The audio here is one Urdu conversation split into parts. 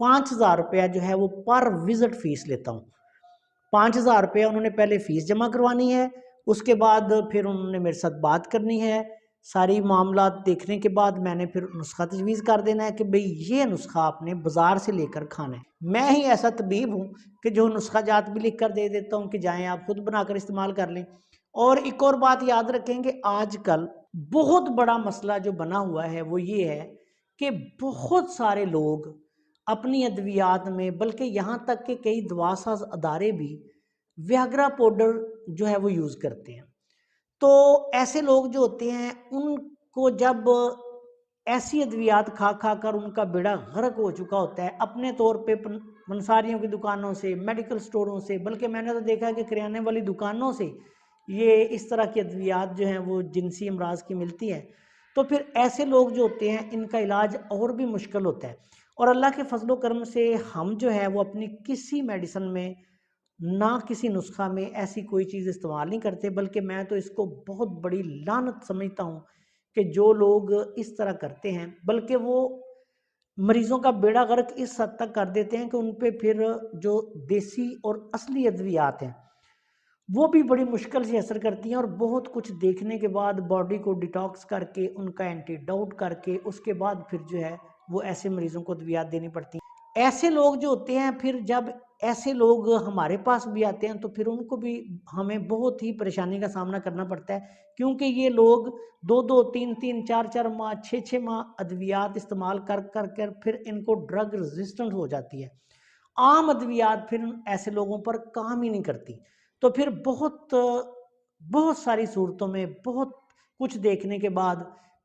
5,000 جو ہے وہ پر وزٹ فیس لیتا ہوں۔ 5,000 انہوں نے پہلے فیس جمع کروانی ہے، اس کے بعد پھر انہوں نے میرے ساتھ بات کرنی ہے، ساری معاملات دیکھنے کے بعد میں نے پھر نسخہ تجویز کر دینا ہے کہ بھئی یہ نسخہ آپ نے بازار سے لے کر کھانا ہے۔ میں ہی ایسا طبیب ہوں کہ جو نسخہ جات بھی لکھ کر دے دیتا ہوں کہ جائیں آپ خود بنا کر استعمال کر لیں۔ اور ایک اور بات یاد رکھیں کہ آج کل بہت بڑا مسئلہ جو بنا ہوا ہے وہ یہ ہے کہ بہت سارے لوگ اپنی ادویات میں، بلکہ یہاں تک کہ کئی دواساز ادارے بھی ویاگرا پاؤڈر جو ہے وہ یوز کرتے ہیں۔ تو ایسے لوگ جو ہوتے ہیں ان کو جب ایسی ادویات کھا کھا کر ان کا بیڑا غرق ہو چکا ہوتا ہے، اپنے طور پہ پنساریوں کی دکانوں سے، میڈیکل سٹوروں سے، بلکہ میں نے تو دیکھا ہے کہ کریانے والی دکانوں سے یہ اس طرح کی ادویات جو ہیں وہ جنسی امراض کی ملتی ہیں، تو پھر ایسے لوگ جو ہوتے ہیں ان کا علاج اور بھی مشکل ہوتا ہے۔ اور اللہ کے فضل و کرم سے ہم جو ہے وہ اپنی کسی میڈیسن میں نہ کسی نسخہ میں ایسی کوئی چیز استعمال نہیں کرتے، بلکہ میں تو اس کو بہت بڑی لعنت سمجھتا ہوں کہ جو لوگ اس طرح کرتے ہیں، بلکہ وہ مریضوں کا بیڑا غرق اس حد تک کر دیتے ہیں کہ ان پہ پھر جو دیسی اور اصلی ادویات ہیں وہ بھی بڑی مشکل سے اثر کرتی ہیں، اور بہت کچھ دیکھنے کے بعد باڈی کو ڈیٹاکس کر کے ان کا اینٹی ڈاؤٹ کر کے اس کے بعد پھر جو ہے وہ ایسے مریضوں کو ادویات دینی پڑتی ہیں۔ ایسے لوگ جو ہوتے ہیں پھر جب ایسے لوگ ہمارے پاس بھی آتے ہیں تو پھر ان کو بھی ہمیں بہت ہی پریشانی کا سامنا کرنا پڑتا ہے، کیونکہ یہ لوگ 2 3 3 4 ماہ 6 ماہ ادویات استعمال کر کر پھر ان کو ڈرگ ریزسٹنٹ ہو جاتی ہے۔ عام ادویات پھر ایسے لوگوں پر کام ہی نہیں کرتی، تو پھر بہت ساری صورتوں میں بہت کچھ دیکھنے کے بعد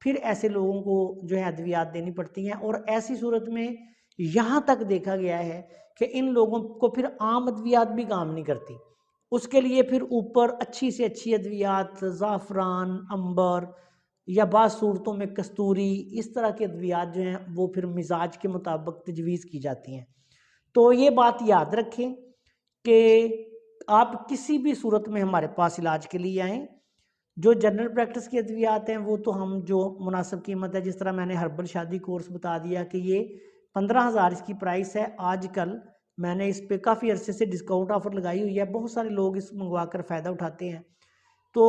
پھر ایسے لوگوں کو جو ہے ادویات دینی پڑتی ہیں، اور ایسی صورت میں یہاں تک دیکھا گیا ہے کہ ان لوگوں کو پھر عام ادویات بھی کام نہیں کرتی، اس کے لیے پھر اوپر اچھی سے اچھی ادویات، زعفران، عنبر یا بعض صورتوں میں کستوری، اس طرح کے ادویات جو ہیں وہ پھر مزاج کے مطابق تجویز کی جاتی ہیں۔ تو یہ بات یاد رکھیں کہ آپ کسی بھی صورت میں ہمارے پاس علاج کے لیے آئیں۔ جو جنرل پریکٹس کی ادویات ہیں وہ تو ہم جو مناسب قیمت ہے، جس طرح میں نے ہربل شادی کورس بتا دیا کہ یہ 15,000 اس کی پرائس ہے، آج کل میں نے اس پہ کافی عرصے سے ڈسکاؤنٹ آفر لگائی ہوئی ہے، بہت سارے لوگ اس منگوا کر فائدہ اٹھاتے ہیں، تو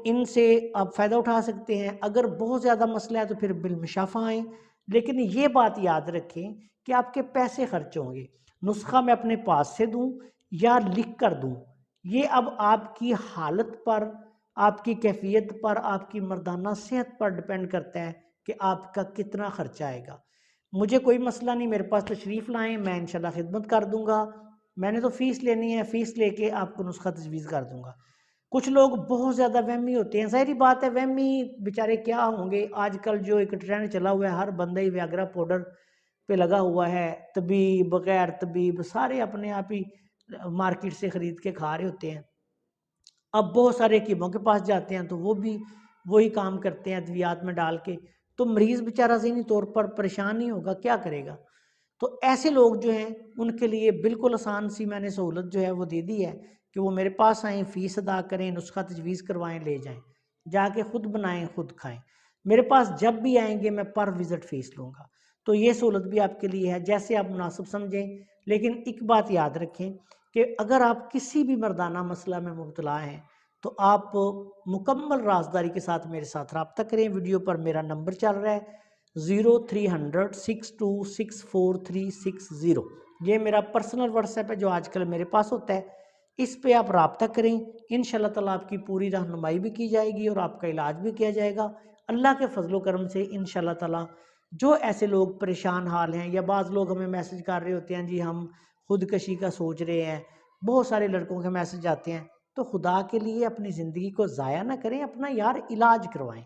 ان سے آپ فائدہ اٹھا سکتے ہیں۔ اگر بہت زیادہ مسئلہ ہے تو پھر بالمشافہ آئیں، لیکن یہ بات یاد رکھیں کہ آپ کے پیسے خرچ ہوں گے۔ نسخہ میں اپنے پاس سے دوں یا لکھ کر دوں، یہ اب آپ کی حالت پر، آپ کی کیفیت پر، آپ کی مردانہ صحت پر ڈیپینڈ کرتا ہے کہ آپ کا کتنا خرچہ آئے گا۔ مجھے کوئی مسئلہ نہیں، میرے پاس تشریف لائیں، میں انشاءاللہ خدمت کر دوں گا۔ میں نے تو فیس لینی ہے، فیس لے کے آپ کو نسخہ تجویز کر دوں گا۔ کچھ لوگ بہت زیادہ وہمی ہوتے ہیں، ظاہری بات ہے وہمی بیچارے کیا ہوں گے، آج کل جو ایک ٹرینڈ چلا ہوا ہے ہر بندہ ہی ویاگرا پاؤڈر پہ لگا ہوا ہے، طبیب غیر طبیب سارے اپنے آپ ہی مارکیٹ سے خرید کے کھا رہے ہوتے ہیں۔ اب بہت سارے حکیموں کے پاس جاتے ہیں تو وہ بھی وہی کام کرتے ہیں ادویات میں ڈال کے، تو مریض بیچارہ ذہنی طور پر پریشان نہیں ہوگا، کیا کرے گا؟ تو ایسے لوگ جو ہیں ان کے لیے بالکل آسان سی میں نے سہولت جو ہے وہ دے دی ہے کہ وہ میرے پاس آئیں، فیس ادا کریں، نسخہ تجویز کروائیں، لے جائیں، جا کے خود بنائیں، خود کھائیں۔ میرے پاس جب بھی آئیں گے میں پر وزٹ فیس لوں گا، تو یہ سہولت بھی آپ کے لیے ہے، جیسے آپ مناسب سمجھیں۔ لیکن ایک بات یاد رکھیں کہ اگر آپ کسی بھی مردانہ مسئلہ میں مبتلا ہیں تو آپ مکمل رازداری کے ساتھ میرے ساتھ رابطہ کریں۔ ویڈیو پر میرا نمبر چل رہا ہے 0300 6264 360، یہ میرا پرسنل واٹس ایپ ہے جو آج کل میرے پاس ہوتا ہے، اس پہ آپ رابطہ کریں، انشاءاللہ تعالیٰ آپ کی پوری رہنمائی بھی کی جائے گی اور آپ کا علاج بھی کیا جائے گا اللہ کے فضل و کرم سے انشاءاللہ تعالیٰ۔ جو ایسے لوگ پریشان حال ہیں، یا بعض لوگ ہمیں میسج کر رہے ہوتے ہیں جی ہم خودکشی کا سوچ رہے ہیں، بہت سارے لڑکوں کے میسج آتے ہیں، تو خدا کے لیے اپنی زندگی کو ضائع نہ کریں، اپنا یار علاج کروائیں۔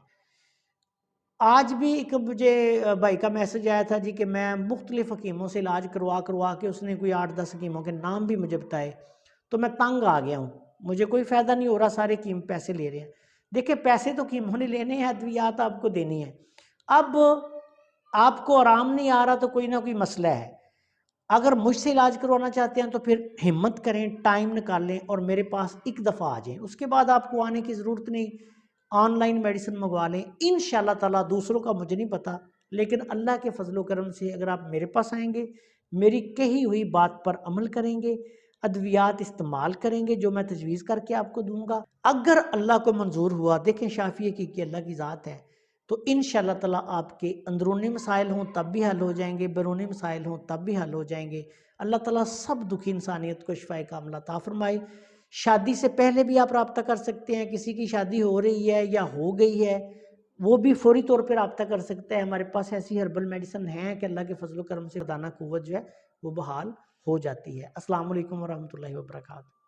آج بھی ایک مجھے بھائی کا میسج آیا تھا جی کہ میں مختلف حکیموں سے علاج کروا کے اس نے کوئی 8 10 حکیموں کے نام بھی مجھے بتائے، تو میں تنگ آ گیا ہوں، مجھے کوئی فائدہ نہیں ہو رہا، سارے حکیم پیسے لے رہے ہیں۔ دیکھیں پیسے تو حکیموں نے لینے ہیں، ادویات آپ کو دینی ہے۔ اب آپ کو آرام نہیں آ رہا تو کوئی نہ کوئی مسئلہ ہے، اگر مجھ سے علاج کروانا چاہتے ہیں تو پھر ہمت کریں، ٹائم نکالیں اور میرے پاس ایک دفعہ آ جائیں، اس کے بعد آپ کو آنے کی ضرورت نہیں، آن لائن میڈیسن منگوا لیں انشاءاللہ تعالیٰ۔ دوسروں کا مجھے نہیں پتا، لیکن اللہ کے فضل و کرم سے اگر آپ میرے پاس آئیں گے میری کہی ہوئی بات پر عمل کریں گے، ادویات استعمال کریں گے جو میں تجویز کر کے آپ کو دوں گا، اگر اللہ کو منظور ہوا، دیکھیں شافی حقیقی اللہ کی ذات ہے، تو انشاءاللہ تعالی آپ کے اندرونی مسائل ہوں تب بھی حل ہو جائیں گے، بیرونی مسائل ہوں تب بھی حل ہو جائیں گے۔ اللہ تعالیٰ سب دکھی انسانیت کو شفائے کاملہ عطا فرمائے۔ شادی سے پہلے بھی آپ رابطہ کر سکتے ہیں، کسی کی شادی ہو رہی ہے یا ہو گئی ہے وہ بھی فوری طور پہ رابطہ کر سکتا ہے۔ ہمارے پاس ایسی ہربل میڈیسن ہیں کہ اللہ کے فضل و کرم سے دانہ قوت جو ہے وہ بحال ہو جاتی ہے۔ السلام علیکم ورحمۃ اللہ وبرکاتہ۔